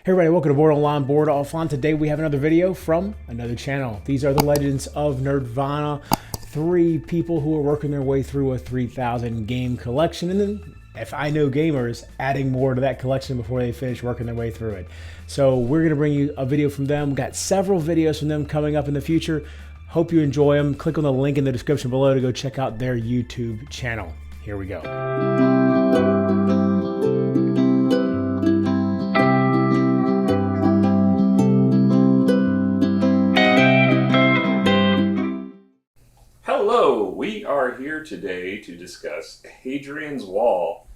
Hey everybody, welcome to Board Online, Board Offline. Today we have another video from another channel. These are the Legends of Nerdvana. 3 people who are working their way through a 3,000 game collection, and then, if I know gamers, adding more to that collection before they finish working their way through it. So we're going to bring you a video from them. We've got several videos from them coming up in the future. Hope you enjoy them. Click on the link in the description below to go check out their YouTube channel. Here we go. Hello, we are here today to discuss Hadrian's Wall.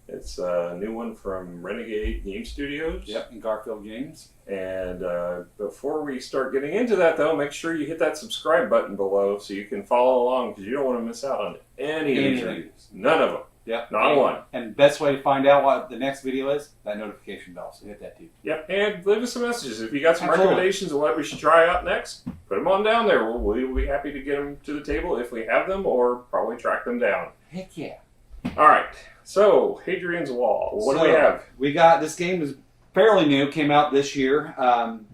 It's a new one from Renegade Game Studios. Yep, and Garfield Games. And before we start getting into that, though, make sure you hit that subscribe button below so you can follow along, because you don't want to miss out on any of these reviews. None of them. Yep. Not one. And best way to find out what the next video is, that notification bell, so hit that too. Yep, and leave us some messages. If you got some recommendations of what we should try out next, put them on down there. We'll be happy to get them to the table if we have them, or probably track them down. Heck yeah. All right, so Hadrian's Wall. What do we have? We got, this game is fairly new, came out this year.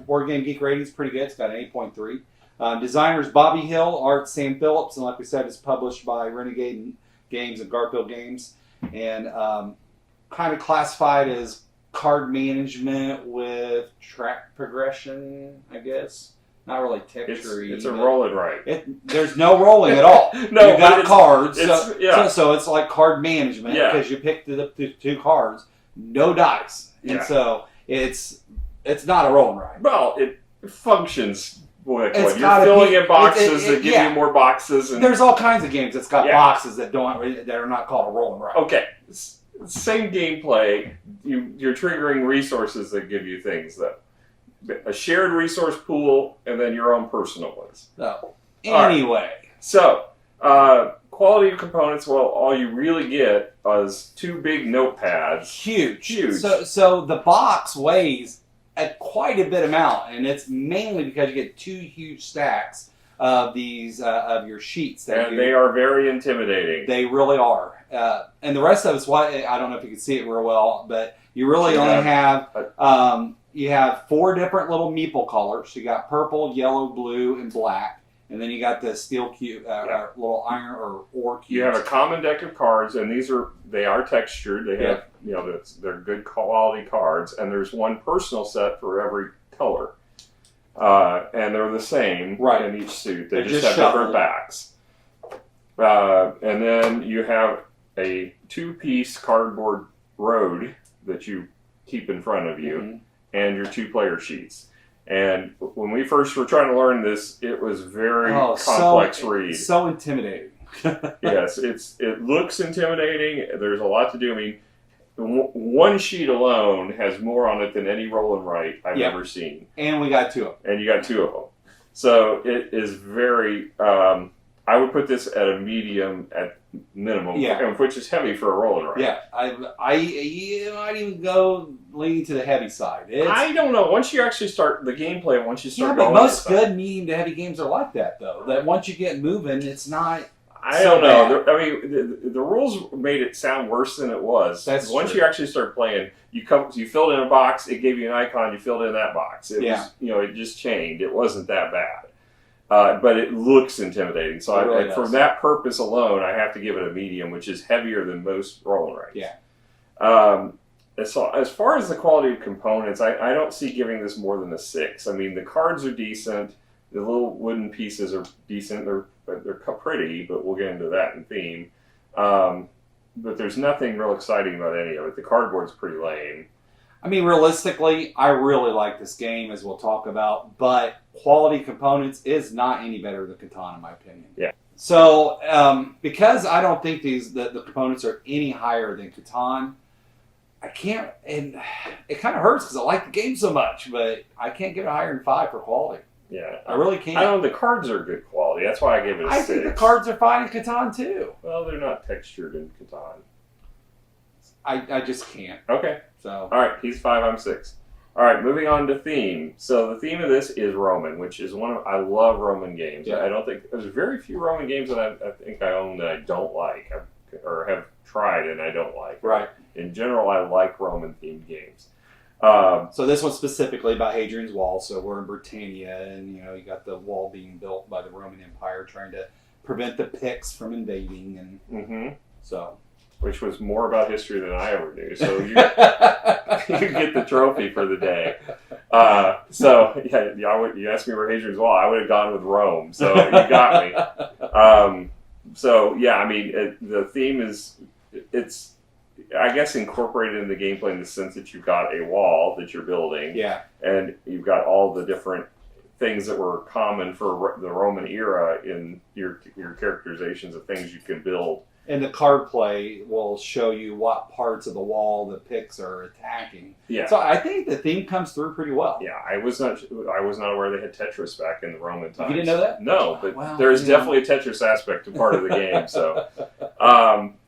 Board Game Geek rating's pretty good, it's got an 8.3. Designers Bobby Hill, art Sam Phillips, and like we said, it's published by Renegade Games and Garfield Games, and kind of classified as card management with track progression, I guess. Not really texture-y. It's a roll it right. There's no rolling at all. No, you got cards, yeah. so it's like card management, because you pick the 2 cards, no dice, and so it's not a rolling right. Well, it functions. You're filling in boxes that give you more boxes. And there's all kinds of games that's got boxes that are not called a rolling right. Okay, same gameplay. You're triggering resources that give you things, that a shared resource pool and then your own personal ones. So anyway, so quality of components. Well, all you really get is 2 big notepads. Huge. So the box weighs quite a bit amount, and it's mainly because you get 2 huge stacks of these of your sheets. They are very intimidating. They really are. And the rest of it's I don't know if you can see it real well, but you really only have you have 4 different little meeple colors. You got purple, yellow, blue, and black. And then you got the steel cube, little iron or ore cubes. You have a common deck of cards, and they are textured. They have, they're good quality cards, and there's 1 personal set for every color, and they're the same in each suit. They just have different backs. And then you have a 2-piece cardboard road that you keep in front of you, and your 2 player sheets. And when we first were trying to learn this, it was very complex read. It's so intimidating. Yes, it looks intimidating. There's a lot to do. I mean, 1 sheet alone has more on it than any roll and write I've ever seen. And we got 2 of them. And you got 2 of them. So it is very. I would put this at a medium at minimum, which is heavy for a roll and write. Yeah, I might even go leaning to the heavy side. I don't know. Once you actually start the gameplay, once you start going, but most good medium to heavy games are like that, though. That once you get moving, it's not. I don't know. I mean, the rules made it sound worse than it was. That's once true. you actually start playing, you filled in a box. It gave you an icon. You filled in that box. It was, it just changed. It wasn't that bad. But it looks intimidating. So for that purpose alone, I have to give it a medium, which is heavier than most roll and writes. Yeah. As far as the quality of components, I don't see giving this more than a 6. I mean, the cards are decent. The little wooden pieces are decent. They're pretty, but we'll get into that in theme. But there's nothing real exciting about any of it. The cardboard's pretty lame. I mean, realistically, I really like this game, as we'll talk about, but quality components is not any better than Catan, in my opinion. Yeah. So, because I don't think the components are any higher than Catan, I can't, and it kind of hurts because I like the game so much, but I can't give it higher than 5 for quality. Yeah. I really can't. I don't know, the cards are good quality. That's why I gave it a 6. I think the cards are fine in Catan, too. Well, they're not textured in Catan. I just can't. Okay. So. All right, he's 5, I'm 6. All right, moving on to theme. So the theme of this is Roman, which is I love Roman games. Yeah. I don't think, there's very few Roman games that I think I own that I don't like, or have tried and I don't like. Right. In general, I like Roman themed games. So this one's specifically about Hadrian's Wall. So we're in Britannia, and you got the wall being built by the Roman Empire, trying to prevent the Picts from invading, and so. Which was more about history than I ever knew. So you get the trophy for the day. So you asked me where Hadrian's Wall. I would have gone with Rome. So you got me. So yeah, I mean, the theme it's I guess incorporated in the gameplay in the sense that you've got a wall that you're building. Yeah. And you've got all the different things that were common for the Roman era in your characterizations of things you can build. And the card play will show you what parts of the wall the Picts are attacking. Yeah. So I think the theme comes through pretty well. Yeah, I was not aware they had Tetris back in the Roman times. You didn't know that? No, but there's definitely a Tetris aspect to part of the game. So,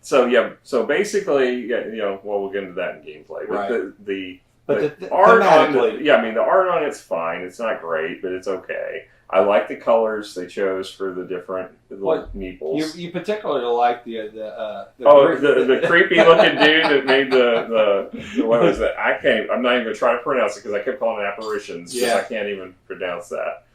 so basically, we'll get into that in gameplay. But right. the the art on the art on it's fine. It's not great, but it's okay. I like the colors they chose for the different meeples. You particularly like the creepy looking dude that made the what was that? I'm not even gonna try to pronounce it because I kept calling it apparitions because I can't even pronounce that.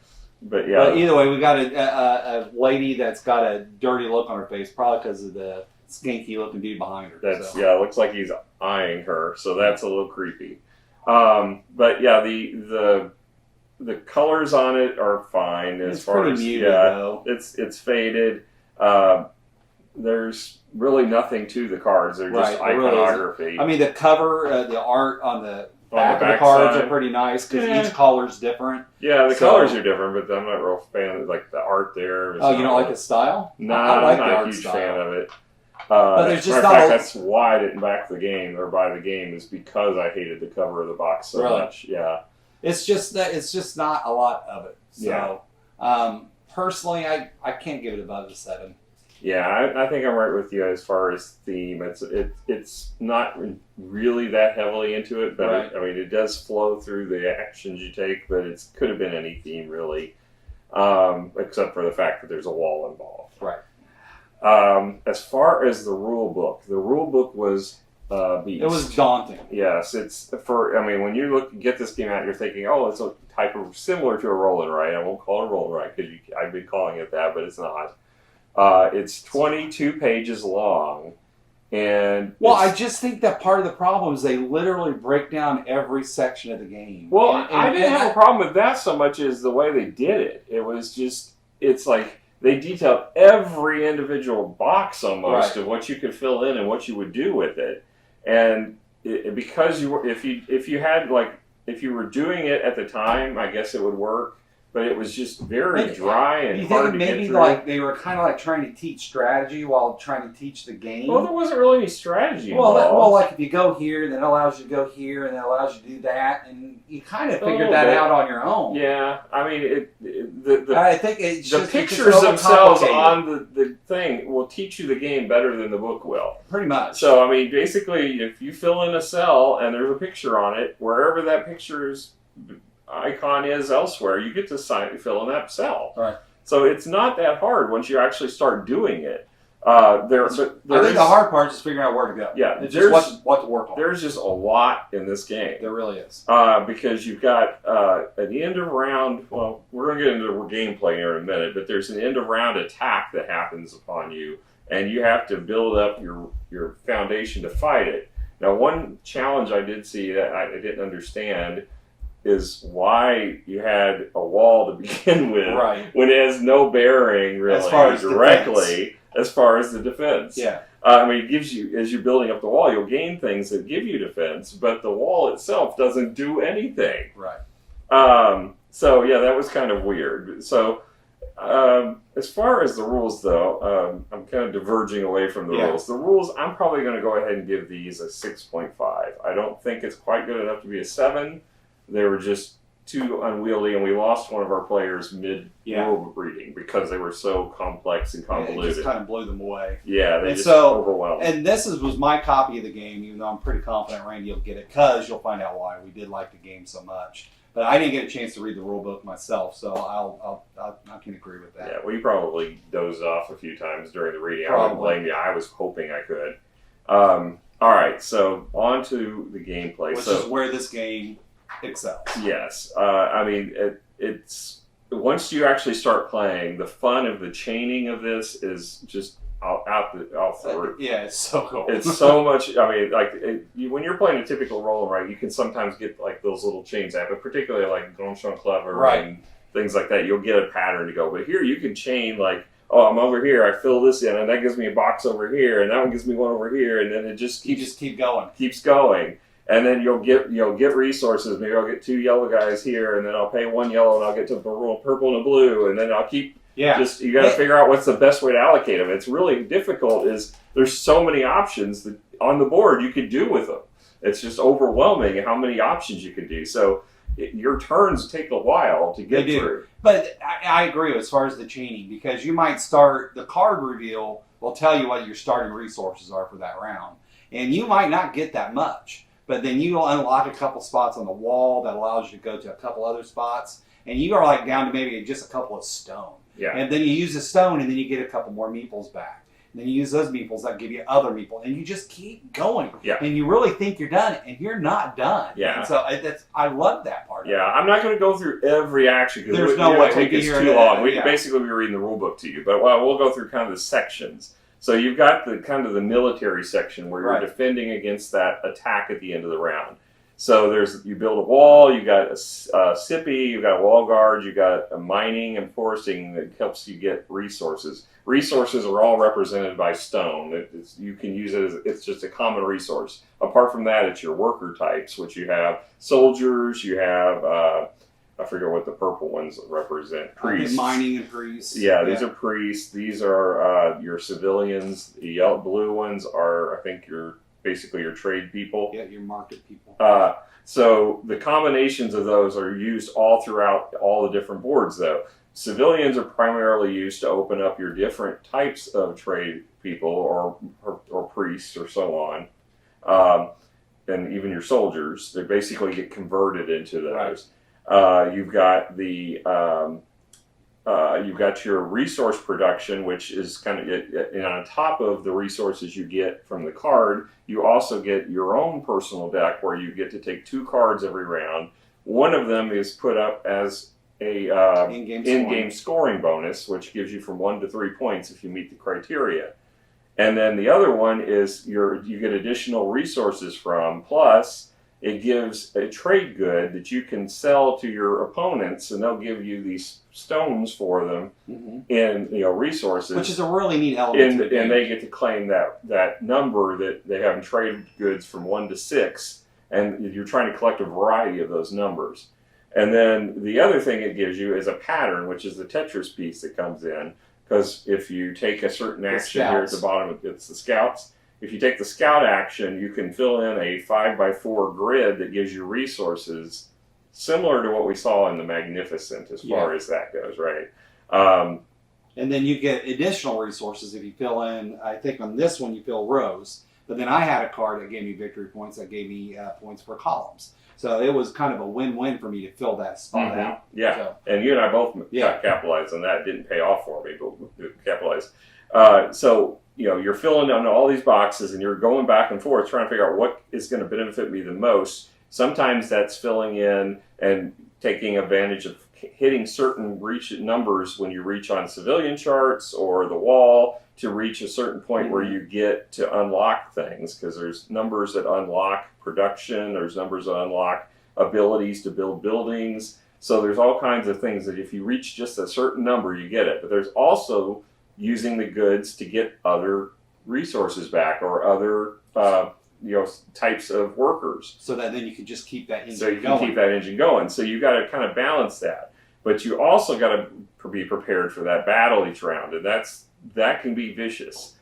But yeah. But either way, we got a lady that's got a dirty look on her face, probably because of the skanky looking dude behind her. It looks like he's eyeing her, so that's a little creepy. But yeah, the colors on it are fine as far as muted, though. It's faded. There's really nothing to the cards. They're just iconography. Really I mean, the cover, the art on the back of the cards are pretty nice because each color's different. Yeah, the colors are different, but I'm not a real fan of the art there. Oh, you don't like the style? No, I'm not a huge fan of it. But there's just that's why I didn't back the game or buy the game is because I hated the cover of the box so much. Yeah. It's just not a lot of it. So, personally, I can't give it above a 7. Yeah, I think I'm right with you as far as theme. It's not really that heavily into it, but it does flow through the actions you take. But it could have been any theme really, except for the fact that there's a wall involved. Right. As far as the rule book was. Beast. It was daunting. Yes, when you get this game out, you're thinking, oh, it's a type of similar to a roll and write. I won't call it a roll and write because I've been calling it that, but it's not. It's 22 pages long, and I just think that part of the problem is they literally break down every section of the game. Well, I didn't have a problem with that so much as the way they did it. It was just, it's like they detailed every individual box almost of what you could fill in and what you would do with it. And because if you were doing it at the time, I guess it would work. But it was just very dry and hard to get through. Maybe they were kind of trying to teach strategy while trying to teach the game. Well, there wasn't really any strategy involved. Well, like if you go here, then it allows you to go here, and then it allows you to do that, and you kind of figured that out on your own. Yeah, I mean, I think the pictures themselves on the thing will teach you the game better than the book will. Pretty much. So, I mean, basically, if you fill in a cell and there's a picture on it, wherever that picture's icon is elsewhere, you get to fill in that cell. Right. So it's not that hard once you actually start doing it. I think the hard part is just figuring out where to go. Yeah, it's just what to work on. There's just a lot in this game. There really is. Because you've got an end of round. Well, we're going to get into gameplay here in a minute, but there's an end of round attack that happens upon you, and you have to build up your foundation to fight it. Now, one challenge I did see that I didn't understand is why you had a wall to begin with, when it has no bearing really as far as the defense. Yeah. It gives you, as you're building up the wall, you'll gain things that give you defense, but the wall itself doesn't do anything. Right. So yeah, that was kind of weird. So as far as the rules, though, I'm kind of diverging away from the rules. The rules, I'm probably going to go ahead and give these a 6.5. I don't think it's quite good enough to be a 7. They were just too unwieldy, and we lost one of our players mid-rule reading because they were so complex and convoluted. It just kind of blew them away. Yeah, they just overwhelmed. And this was my copy of the game, even though I'm pretty confident Randy will get it, because you'll find out why. We did like the game so much. But I didn't get a chance to read the rule book myself, so I can agree with that. Yeah, well, you probably dozed off a few times during the reading. Probably. I wouldn't blame you. I was hoping I could. All right, so on to the gameplay. Which is where this game excels. Yes. I mean, it's once you actually start playing, the fun of the chaining of this is just out the roof. Yeah, it's so cool. It's so much. I mean, like when you're playing a typical roll and write, you can sometimes get like those little chains out, but particularly like Donjon Clever and things like that, you'll get a pattern to go. But here you can chain like, oh, I'm over here, I fill this in, and that gives me a box over here, and that one gives me one over here, and then it just keep going. Keeps going. And then you'll get resources. Maybe I'll get 2 yellow guys here, and then I'll pay 1 yellow, and I'll get to purple and a blue, and then I'll keep. Yeah. Just you got to figure out what's the best way to allocate them. It's really difficult. There's so many options that on the board you could do with them. It's just overwhelming how many options you could do. So your turns take a while to get through. But I agree as far as the chaining, because you might start the card reveal will tell you what your starting resources are for that round, and you might not get that much. But then you'll unlock a couple spots on the wall that allows you to go to a couple other spots, and you are like down to maybe just a couple of stone. Yeah. And then you use a stone, and then you get a couple more meeples back. And then you use those meeples that give you other meeples, and you just keep going. Yeah. And you really think you're done, and you're not done. Yeah. And so I love that part. Yeah, I'm not going to go through every action because there's no way it would take us too long. We basically be reading the rule book to you, but we'll go through kind of the sections. So you've got the kind of the military section where you're defending against that attack at the end of the round. So you build a wall, you got a sippy, you got a wall guard, you got a mining and foresting that helps you get resources. Resources are all represented by stone. You can use it as it's just a common resource. Apart from that, it's your worker types, which you have soldiers, you have I forget what the purple ones represent. Priests. Mining and priests. Yeah, these are priests. These are your civilians. The blue ones are, I think, basically your trade people. Yeah, your market people. So the combinations of those are used all throughout all the different boards, though. Civilians are primarily used to open up your different types of trade people or priests or so on. And even your soldiers. They basically get converted into those. You've got you've got your resource production, which is kind of, and on top of the resources you get from the card, you also get your own personal deck where you get to take 2 cards every round. One of them is put up as a in-game scoring bonus, which gives you from 1 to 3 points if you meet the criteria. And then the other one is you get additional resources from, plus it gives a trade good that you can sell to your opponents, and they'll give you these stones for them in resources, which is a really neat element. And they get to claim that number that they have in trade goods from 1 to 6, and you're trying to collect a variety of those numbers. And then the other thing it gives you is a pattern, which is the Tetris piece that comes in, because if you take a certain action here at the bottom, it's the scouts. If you take the scout action, you can fill in a 5x4 grid that gives you resources similar to what we saw in the Magnificent as far as that goes, right? And then you get additional resources if you fill in, I think on this one you fill rows, but then I had a card that gave me victory points that gave me points for columns. So it was kind of a win-win for me to fill that spot out. Yeah, so, and you and I both capitalized on that. It didn't pay off for me, but we capitalized. So you're filling in all these boxes and you're going back and forth trying to figure out what is going to benefit me the most. Sometimes that's filling in and taking advantage of hitting certain numbers when you reach on civilian charts or the wall to reach a certain point where you get to unlock things, because there's numbers that unlock production, there's numbers that unlock abilities to build buildings. So there's all kinds of things that if you reach just a certain number, you get it. But there's also using the goods to get other resources back or other types of workers. So that then you can just keep that engine going. So you can keep that engine going. So you got to kind of balance that. But you also got to be prepared for that battle each round, and that can be vicious.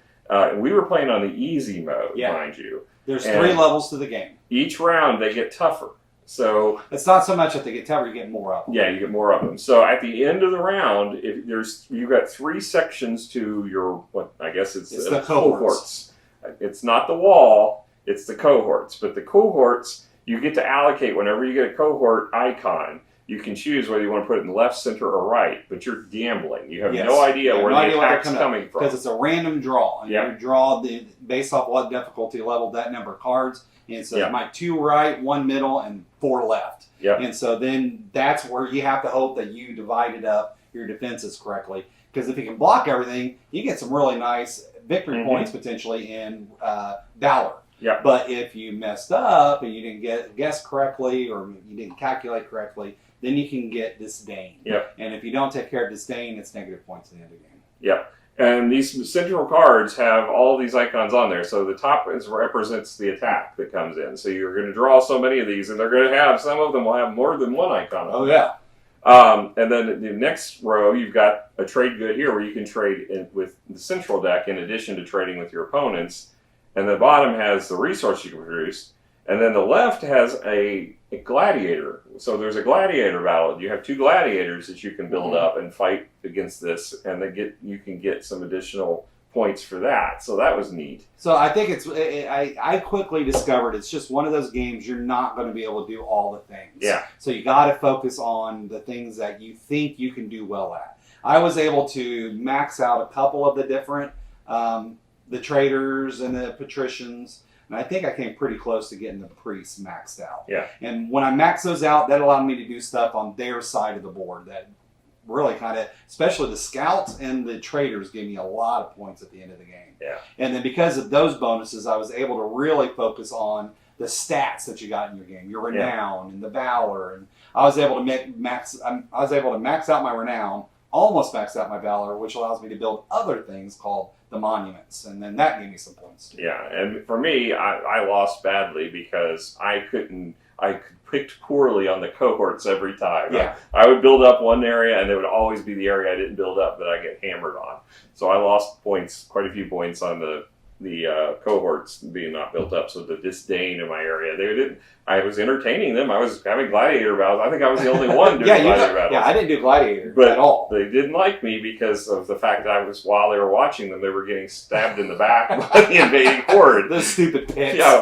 We were playing on the easy mode, mind you. There's 3 levels to the game. Each round they get tougher. So it's not so much that they get tougher; you get more of them. Yeah, you get more of them. So at the end of the round, you've got 3 sections to your it's the cohorts. It's not the wall; it's the cohorts. But the cohorts you get to allocate whenever you get a cohort icon. you can choose whether you want to put it in the left, center, or right, but you're gambling. You have Yes. no idea where the attack's coming coming from. Because it's a random draw. And you draw based off what difficulty level, that number of cards. And so it might 2 right, 1 middle, and 4 left. Yeah. And so then that's where you have to hope that you divided up your defenses correctly. Because if you can block everything, you get some really nice victory points potentially in Valor. Yeah. But if you messed up and you didn't guess correctly or you didn't calculate correctly, then you can get disdain. Yeah. And if you don't take care of disdain, it's negative points at the end of the game. Yeah. And these central cards have all these icons on there. So the top represents the attack that comes in. So you're going to draw so many of these, and they're going to have, some of them will have more than one icon on yeah. And then the next row, you've got a trade good here where you can trade with the central deck in addition to trading with your opponents. And the bottom has the resource you can produce. And then the left has a gladiator. So there's a gladiator battle. You have 2 gladiators that you can build up and fight against this, and you can get some additional points for that. So that was neat. So I think I quickly discovered it's just one of those games you're not going to be able to do all the things. Yeah. So you got to focus on the things that you think you can do well at. I was able to max out a couple of the different, the traders and the patricians. And I think I came pretty close to getting the priests maxed out. Yeah. And when I maxed those out, that allowed me to do stuff on their side of the board that really kind of, especially the scouts and the traders, gave me a lot of points at the end of the game. Yeah. And then because of those bonuses, I was able to really focus on the stats that you got in your game, your renown and the valor, and I was able to max out my renown, almost max out my valor, which allows me to build other things called the monuments, and then that gave me some points too. Yeah, and for me, I lost badly because I picked poorly on the cohorts every time. Yeah. I would build up one area, and it would always be the area I didn't build up that I get hammered on. So I lost points, quite a few points on the cohorts being not built up. So the disdain in my area, I was entertaining them. I was having gladiator battles. I think I was the only one doing gladiator battles. Yeah, I didn't do gladiator but at all. They didn't like me because of the fact that while they were watching them, they were getting stabbed in the back by the invading horde. Those stupid pits. Yeah.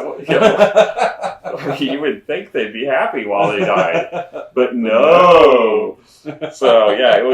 You would think they'd be happy while they died, but no. So yeah, it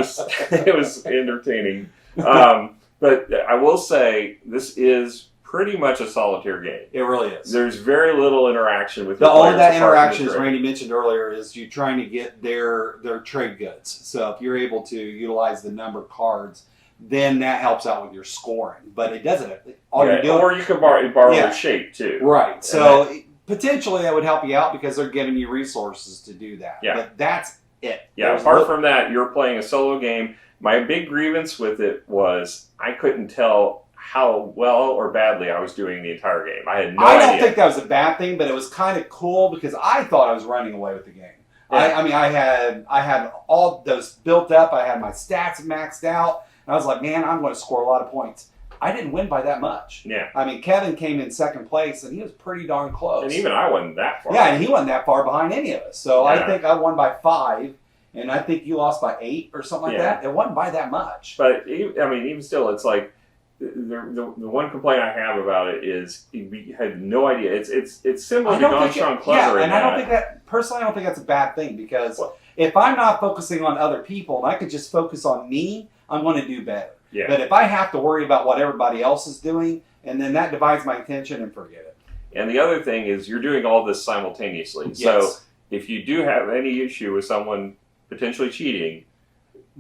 was entertaining. But I will say this is pretty much a solitaire game. It really is. There's very little interaction with the only that players interaction, as Randy mentioned earlier, is you trying to get their trade goods. So if you're able to utilize the number of cards, then that helps out with your scoring. But it doesn't. You're doing, or you can borrow their shape too. Right. So potentially that would help you out because they're giving you resources to do that. Yeah. But that's it. Yeah. Apart from that, you're playing a solo game. My big grievance with it was I couldn't tell how well or badly I was doing the entire game. I had no idea. I don't think that was a bad thing, but it was kind of cool because I thought I was running away with the game. Yeah. I mean, I had all those built up. I had my stats maxed out. And I was like, man, I'm going to score a lot of points. I didn't win by that much. Yeah. I mean, Kevin came in second place, and he was pretty darn close. And even I wasn't that far. Yeah, and he wasn't that far behind any of us. So yeah. I think I won by 5. And I think you lost by 8 or something like that. It wasn't by that much. But I mean, even still, it's like the one complaint I have about it is we had no idea. It's similar to Gone Strong Clever. Yeah, and I don't think that personally. I don't think that's a bad thing because if I'm not focusing on other people and I could just focus on me, I'm going to do better. Yeah. But if I have to worry about what everybody else is doing, and then that divides my attention, and forget it. And the other thing is you're doing all this simultaneously. Yes. So if you do have any issue with someone potentially cheating,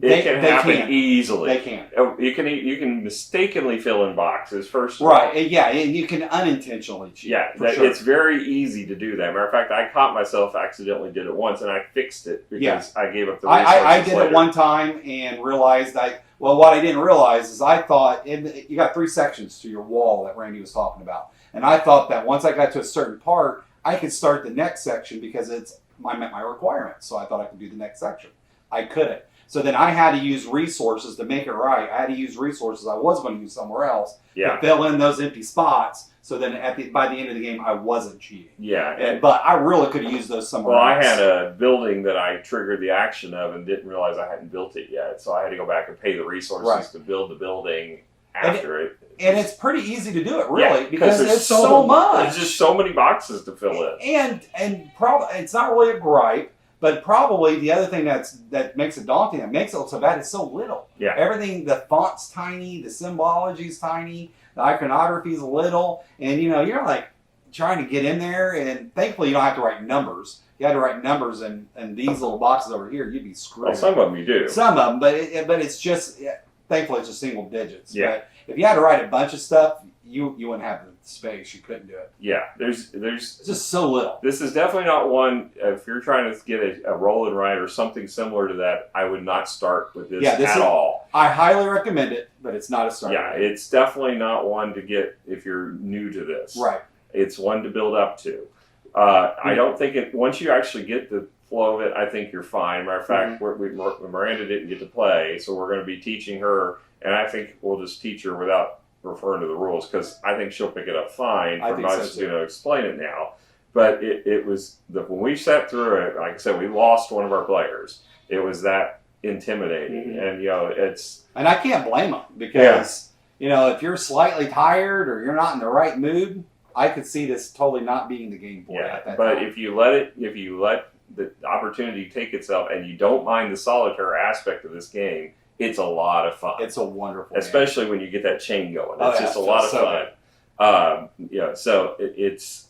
it can happen easily. They can. You can mistakenly fill in boxes first. Right. Yeah. You can unintentionally cheat. Yeah. It's very easy to do that. Matter of fact, I caught myself accidentally did it once, and I fixed it because I gave up the resources I did later. it one time and realized what I didn't realize is I thought you got 3 sections to your wall that Randy was talking about, and I thought that once I got to a certain part, I could start the next section because I met my requirements. So I thought I could do the next section. I couldn't. So then I had to use resources to make it right. I had to use resources I was going to use somewhere else to fill in those empty spots. So then by the end of the game, I wasn't cheating. Yeah. But I really could have used those somewhere else. Well, I had a building that I triggered the action of and didn't realize I hadn't built it yet. So I had to go back and pay the resources to build the building after it. And it's pretty easy to do it, really, because there's it's so much. There's just so many boxes to fill in. And probably it's not really a gripe, But probably the other thing that makes it daunting, that makes it look so bad, is so little. Yeah. Everything, the font's tiny, the symbology is tiny, the iconography is little, and you're like trying to get in there, and thankfully you don't have to write numbers. If you had to write numbers in these little boxes over here, you'd be screwed. Well, some of them you do. Some of them, but it's just, thankfully it's just single digits. Yeah. But if you had to write a bunch of stuff, you wouldn't have the space. You couldn't do it. Yeah, there's It's just so little. This is definitely not one. If you're trying to get a roll and write or something similar to that, I would not start with this at all. I highly recommend it, but it's not a start. Yeah, it's definitely not one to get if you're new to this. Right. It's one to build up to. I don't think it. Once you actually get the flow of it, I think you're fine. Matter of fact, Miranda didn't get to play, so we're going to be teaching her, and I think we'll just teach her without referring to the rules because I think she'll pick it up fine. I'm not just going to explain it now. But it was when we sat through it. Like I said, we lost one of our players. It was that intimidating, and it's. And I can't blame them because if you're slightly tired or you're not in the right mood, I could see this totally not being the game for you at that time. If you let the opportunity take itself, and you don't mind the solitaire aspect of this game, it's a lot of fun. It's a wonderful especially game. when you get that chain going. Oh, It's just a lot of fun. Good. So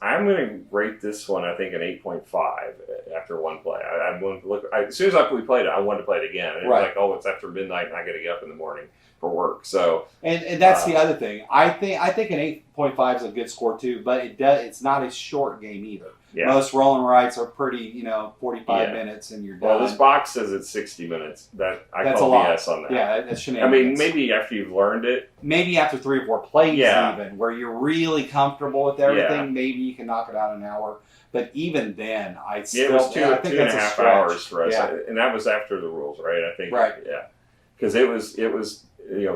I'm going to rate this one, I think, an 8.5 after one play. I'm going to look. As soon as we played it, I wanted to play it again. And Right. It's like, oh, it's after midnight, and I got to get up in the morning for work. So and that's the other thing. I think an 8.5 is a good score too, but it's not a short game either. Yeah. Most roll and writes are pretty, 45 minutes and you're done. Well, this box says it's 60 minutes. That's call a lot. BS on that. Yeah, that's I shenanigans. mean, maybe after you've learned it. Maybe after 3 or 4 plays Yeah. even, where you're really comfortable with everything, maybe you can knock it out in an hour. But even then, It was two and a half hours for us. Yeah. And that was after the rules, right? I think. Right. Yeah. Because it was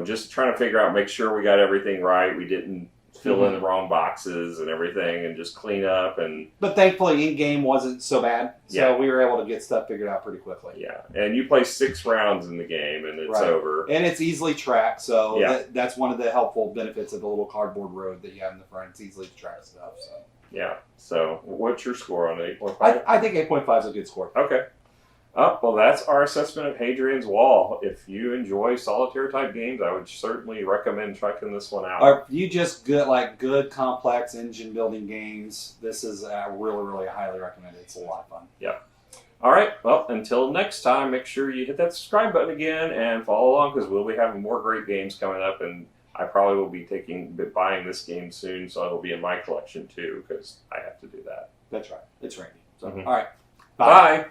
just trying to figure out, make sure we got everything right. We didn't fill in the wrong boxes and everything, and just clean up. But thankfully, in-game wasn't so bad. So we were able to get stuff figured out pretty quickly. Yeah. And you play 6 rounds in the game, and it's over. And it's easily tracked, so that's one of the helpful benefits of the little cardboard road that you have in the front. It's easily to track stuff. So. Yeah. So what's your score on 8.5? I think 8.5 is a good score. Okay. Well, that's our assessment of Hadrian's Wall. If you enjoy solitaire-type games, I would certainly recommend checking this one out. Or if you just good complex engine-building games, this is really, really highly recommended. It's a lot of fun. Yeah. All right. Well, until next time, make sure you hit that subscribe button again and follow along because we'll be having more great games coming up, and I probably will be buying this game soon, so it'll be in my collection too because I have to do that. That's right. It's Randy. So, Mhm. All right. Bye.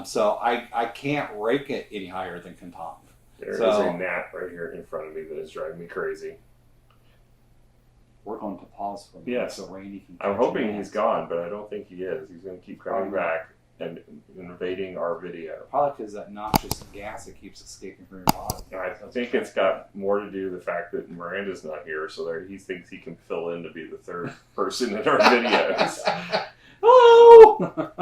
So I can't rake it any higher than Catan. There is a gnat right here in front of me that is driving me crazy. We're going to pause for a minute Yes. so Randy can. I'm catch hoping gnats. he's gone, but I don't think he is. He's going to keep coming back and invading our video. Probably because that noxious gas that keeps escaping from your body. I think it's got more to do with the fact that Miranda's not here, so he thinks he can fill in to be the third person in our videos. Hello!